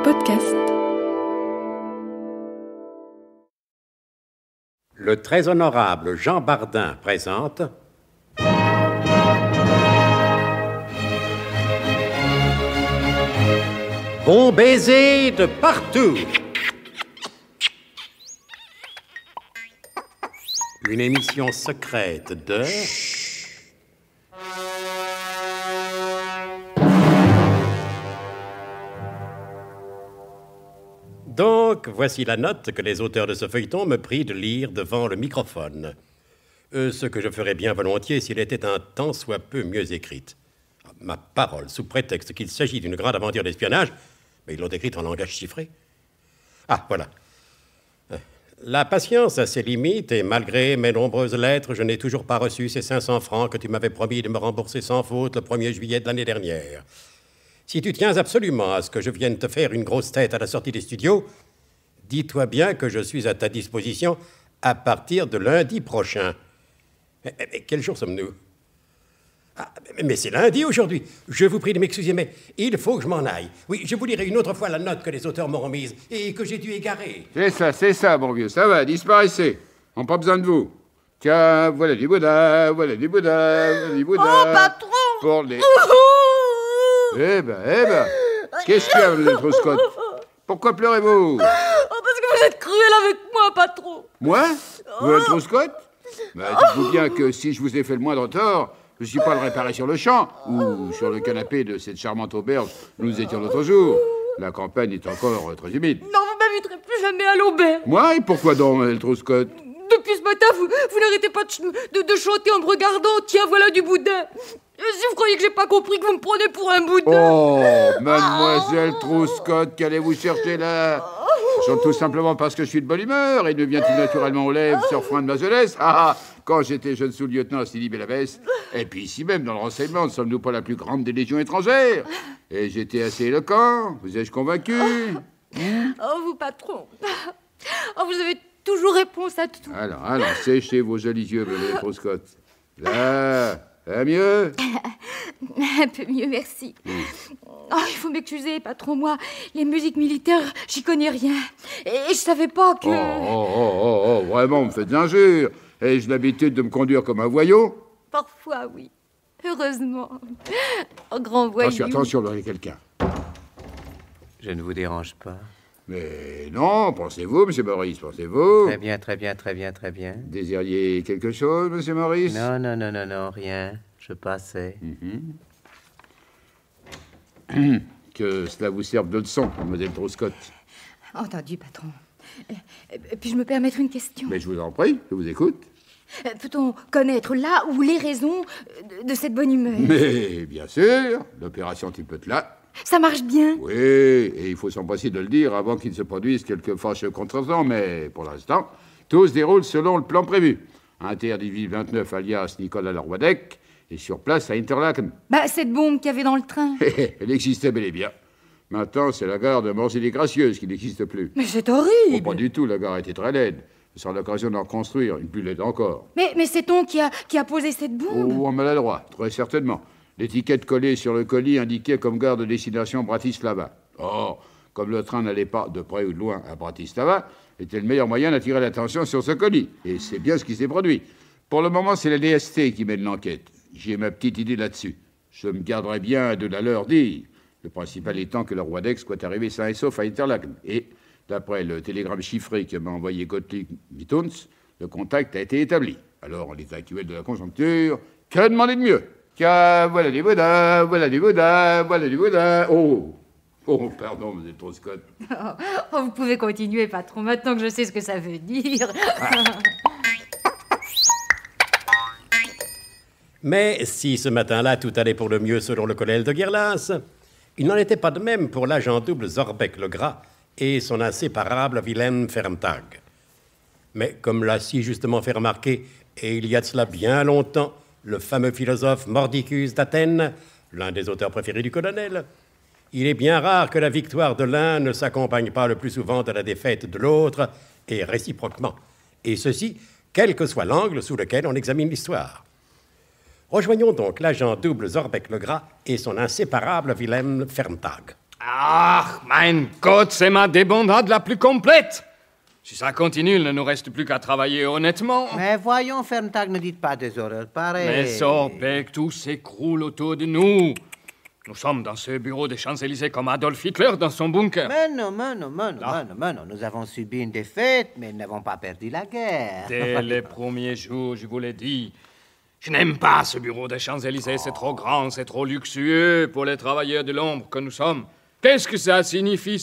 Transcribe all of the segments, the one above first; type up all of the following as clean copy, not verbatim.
Podcast. Le très honorable Jean Bardin présente Bon baiser de partout. Une émission secrète de... Donc, voici la note que les auteurs de ce feuilleton me prient de lire devant le microphone. Ce que je ferais bien volontiers s'il était un tant soit peu mieux écrite. Ma parole, sous prétexte qu'il s'agit d'une grande aventure d'espionnage, mais ils l'ont écrite en langage chiffré. Ah, voilà. La patience a ses limites et malgré mes nombreuses lettres, je n'ai toujours pas reçu ces 500 francs que tu m'avais promis de me rembourser sans faute le 1er juillet de l'année dernière. Si tu tiens absolument à ce que je vienne te faire une grosse tête à la sortie des studios, dis-toi bien que je suis à ta disposition à partir de lundi prochain. Mais quel jour sommes-nous? Ah, mais c'est lundi aujourd'hui. Je vous prie de m'excuser, mais il faut que je m'en aille. Oui, je vous lirai une autre fois la note que les auteurs m'ont remise et que j'ai dû égarer. C'est ça, bon vieux, ça va, disparaissez. On n'a pas besoin de vous. Tiens, voilà du boudin, voilà du boudin, voilà du boudin. Oh, patron! Pour les... Eh ben, qu'est-ce qu'il y a, le Trousse-Cotte? Pourquoi pleurez-vous? Oh, parce que vous êtes cruel avec moi, patron. Moi? Vous, le Trousse-Cotte? Bah, dites-vous bien que si je vous ai fait le moindre tort, je ne suis pas le réparer sur le champ ou sur le canapé de cette charmante auberge où nous étions l'autre jour. La campagne est encore très humide. Non, vous m'inviterez plus jamais à l'auberge. Moi? Et pourquoi donc, le Trousse-Cotte? Depuis ce matin, vous n'arrêtez pas de chanter en me regardant. Tiens, voilà du boudin. Si vous croyez que j'ai pas compris que vous me prenez pour un boudin. Oh, mademoiselle Trousse-Cotte, qu'allez-vous chercher là? C'est tout simplement parce que je suis de bonne humeur et me vient-il naturellement aux lèvres sur frein de ma jeunesse. Quand j'étais jeune sous-lieutenant à Sidi Bellavès, et puis ici même dans le renseignement, ne sommes-nous pas la plus grande des légions étrangères? Et j'étais assez éloquent, vous ai-je convaincu? Oh, vous, patron. Oh, vous avez toujours réponse à tout. Alors, séchez vos jolis yeux, mademoiselle Trousse-Cotte. Là, mieux? Un peu mieux, merci. Oh, il faut m'excuser, patron, moi, les musiques militaires, j'y connais rien. Et je savais pas que... Oh, vraiment, vous me faites injure. Ai-je l'habitude de me conduire comme un voyou? Parfois, oui. Heureusement. Oh, grand voyou. Attention, il y a quelqu'un. Je ne vous dérange pas. Mais non, pensez-vous, monsieur Maurice, pensez-vous? Très bien. Désiriez quelque chose, monsieur Maurice? Non, rien. Je passais. Que cela vous serve de leçon, mademoiselle Trousse-Cotte. Entendu, patron. Puis-je me permettre une question? Mais je vous en prie, je vous écoute. Peut-on connaître là où les raisons de cette bonne humeur? Mais bien sûr, l'opération type là. Ça marche bien? Oui, et il faut s'empresser de le dire avant qu'il se produise quelques fâcheux contretemps, mais pour l'instant, tout se déroule selon le plan prévu. Interdivise 29 alias Nicolas Larwadec est sur place à Interlaken. Cette bombe qu'il y avait dans le train. Elle existait bel et bien. Maintenant, c'est la gare de Morzine-les-Gracieuses qui n'existe plus. Mais c'est horrible. Oh, pas du tout, la gare était très laide. Ce sera l'occasion d'en construire, une plus laide encore. Mais c'est-on qui a posé cette bombe? Oh, en maladroit, très certainement. L'étiquette collée sur le colis indiquait comme gare de destination Bratislava. Or, comme le train n'allait pas de près ou de loin à Bratislava, était le meilleur moyen d'attirer l'attention sur ce colis. Et c'est bien ce qui s'est produit. Pour le moment, c'est la DST qui mène l'enquête. J'ai ma petite idée là-dessus. Je me garderai bien de la leur dire. Le principal étant que le roi d'Aix soit arrivé sain et sauf à Interlaken. Et, d'après le télégramme chiffré que m'a envoyé Gottlieb Mittuns, le contact a été établi. Alors, en l'état actuel de la conjoncture, que demander de mieux? Tiens, voilà du boudin, voilà du boudin, voilà du boudin. Oh, pardon, vous êtes trop Scott. Vous pouvez continuer, patron, maintenant que je sais ce que ça veut dire. Mais si ce matin-là tout allait pour le mieux selon le colonel de Guerlas, il n'en était pas de même pour l'agent double Zorbeck le Gras et son inséparable Wilhelm Ferntag. Mais comme l'a si justement fait remarquer, et il y a de cela bien longtemps, le fameux philosophe Mordicus d'Athènes, l'un des auteurs préférés du colonel, il est bien rare que la victoire de l'un ne s'accompagne pas le plus souvent de la défaite de l'autre, et réciproquement. Et ceci, quel que soit l'angle sous lequel on examine l'histoire. Rejoignons donc l'agent double Zorbeck le Gras et son inséparable Wilhelm Ferntag. Ah, mein Gott, c'est ma débandade la plus complète. Si ça continue, il ne nous reste plus qu'à travailler honnêtement. Mais voyons, Ferntag, ne dites pas des horreurs pareilles. Mais Sorbeck, tout s'écroule autour de nous. Nous sommes dans ce bureau des Champs-Élysées comme Adolf Hitler dans son bunker. Mais non, nous avons subi une défaite, mais nous n'avons pas perdu la guerre. Dès les premiers jours, je vous l'ai dit. Je n'aime pas ce bureau des Champs-Élysées, c'est trop grand, c'est trop luxueux pour les travailleurs de l'ombre que nous sommes. Qu'est-ce que ça signifie,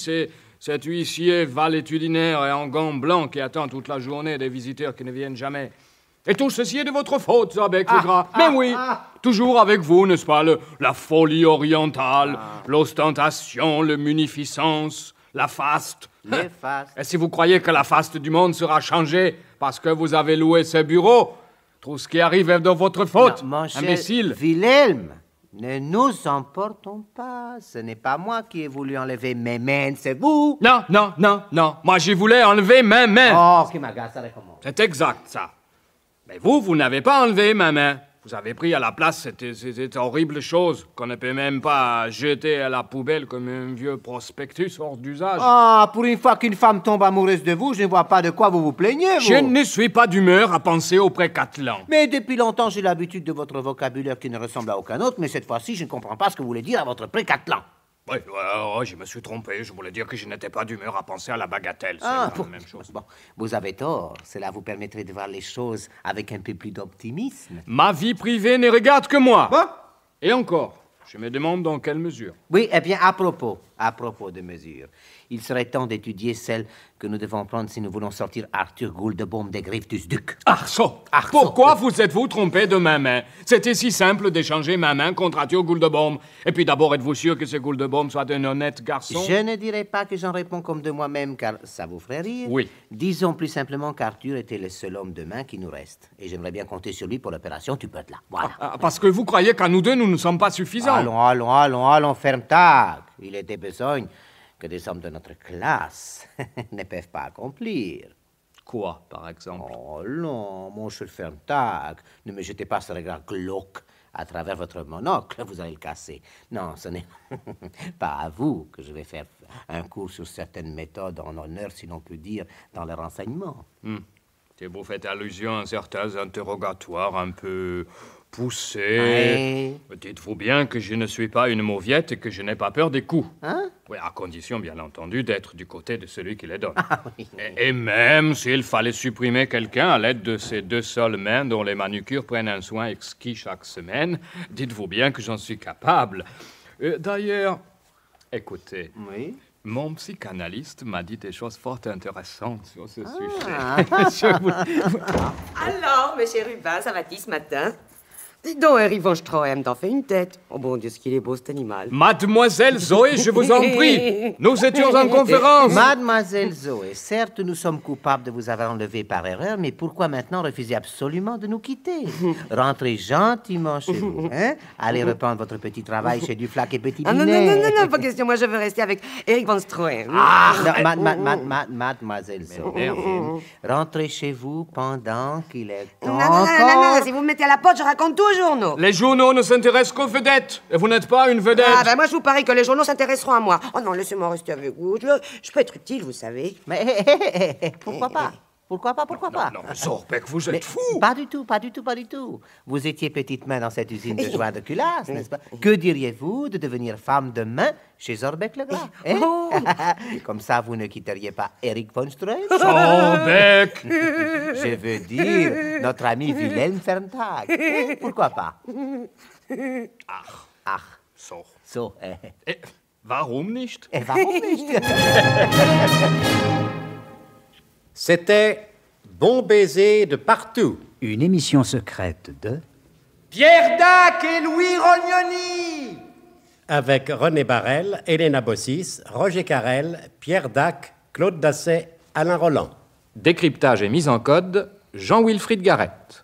cet huissier valétudinaire et en gants blancs qui attend toute la journée des visiteurs qui ne viennent jamais? Et tout ceci est de votre faute, Sorbeck le Gras. Mais oui, toujours avec vous, n'est-ce pas, la folie orientale, l'ostentation, le munificence, la faste. Les fastes. Et si vous croyez que la faste du monde sera changée parce que vous avez loué ce bureau, tout ce qui arrive est de votre faute, Non, mon cher imbécile. Wilhelm, ne nous emportons pas. Ce n'est pas moi qui ai voulu enlever mes mains, c'est vous. Non. Moi, j'y voulais enlever ma main. Oh, ce qui m'agace, ça recommence. C'est exact, ça. Mais vous n'avez pas enlevé ma main. Vous avez pris à la place cette horrible chose qu'on ne peut même pas jeter à la poubelle comme un vieux prospectus hors d'usage. Ah, pour une fois qu'une femme tombe amoureuse de vous, je ne vois pas de quoi vous vous plaignez, vous. Je ne suis pas d'humeur à penser au pré-Catalan. Mais depuis longtemps, j'ai l'habitude de votre vocabulaire qui ne ressemble à aucun autre, mais cette fois-ci, je ne comprends pas ce que vous voulez dire à votre pré-Catalan. Oui, je me suis trompé. Je voulais dire que je n'étais pas d'humeur à penser à la bagatelle. C'est la même chose. Bon, vous avez tort. Cela vous permettrait de voir les choses avec un peu plus d'optimisme. Ma vie privée ne regarde que moi. Bon. Et encore, je me demande dans quelle mesure. Oui, eh bien, à propos de mesures, il serait temps d'étudier celle que nous devons prendre si nous voulons sortir Arthur Guldebaum des griffes du duc. Arceau, pourquoi vous êtes-vous trompé de ma main? C'était si simple d'échanger ma main contre Arthur Guldebaum. Et puis d'abord, êtes-vous sûr que ce Guldebaum soit un honnête garçon? Je ne dirais pas que j'en réponds comme de moi-même, car ça vous ferait rire. Oui. Disons plus simplement qu'Arthur était le seul homme de main qui nous reste. Et j'aimerais bien compter sur lui pour l'opération Tu peux être là. Voilà. Parce que vous croyez qu'à nous deux, nous ne sommes pas suffisants. Allons, Ferntag. Il était besoin que des hommes de notre classe ne peuvent pas accomplir. Quoi, par exemple? Oh non, mon cher Ferntag, ne me jetez pas ce regard glauque à travers votre monocle, vous allez le casser. Non, ce n'est pas à vous que je vais faire un cours sur certaines méthodes en honneur, si l'on peut dire, dans le renseignement. Si vous faites allusion à certains interrogatoires un peu poussés, dites-vous bien que je ne suis pas une mauviette et que je n'ai pas peur des coups. Hein? Oui, à condition, bien entendu, d'être du côté de celui qui les donne. Ah, oui. Et même s'il fallait supprimer quelqu'un à l'aide de ces deux seules mains dont les manucures prennent un soin exquis chaque semaine, dites-vous bien que j'en suis capable. D'ailleurs, écoutez, Oui. mon psychanalyste m'a dit des choses fort intéressantes sur ce sujet. Alors, monsieur Rubin, ça va-t-il ce matin? Dis donc, Harry von Stroheim t'en fait une tête. Oh bon Dieu, ce qu'il est beau, cet animal. Mademoiselle Zoé, je vous en prie, nous étions en conférence. Mademoiselle Zoé, certes, nous sommes coupables de vous avoir enlevé par erreur, mais pourquoi maintenant refuser absolument de nous quitter? Rentrez gentiment chez vous, hein? Allez reprendre votre petit travail chez Duflac et Petit Ah non, Binet. non, pas question. Moi, je veux rester avec Eric von Stroheim. Non, Mademoiselle Zoé, rentrez chez vous pendant qu'il est encore... Non, si vous me mettez à la porte, je raconte tout aux journaux. Les journaux ne s'intéressent qu'aux vedettes, et vous n'êtes pas une vedette. Ah ben moi, je vous parie que les journaux s'intéresseront à moi. Oh non, laissez-moi rester avec vous. Je peux être utile, vous savez. Mais pourquoi pas? Pourquoi pas? Non, Sorbeck, vous êtes fou. Pas du tout. Vous étiez petite main dans cette usine de joints de culasse, n'est-ce pas? Que diriez-vous de devenir femme de main chez Sorbeck le Gras? Comme ça, vous ne quitteriez pas Eric von Stroheim? Sorbeck. Je veux dire, notre ami Wilhelm Ferntag. Pourquoi pas? Ach. So, Warum nicht? warum nicht? C'était Bon baiser de partout. Une émission secrète de... Pierre Dac et Louis Rognoni. Avec René Barrel, Elena Bossis, Roger Carrel, Pierre Dac, Claude Dasset, Alain Roland. Décryptage et mise en code, Jean-Wilfried Garrett.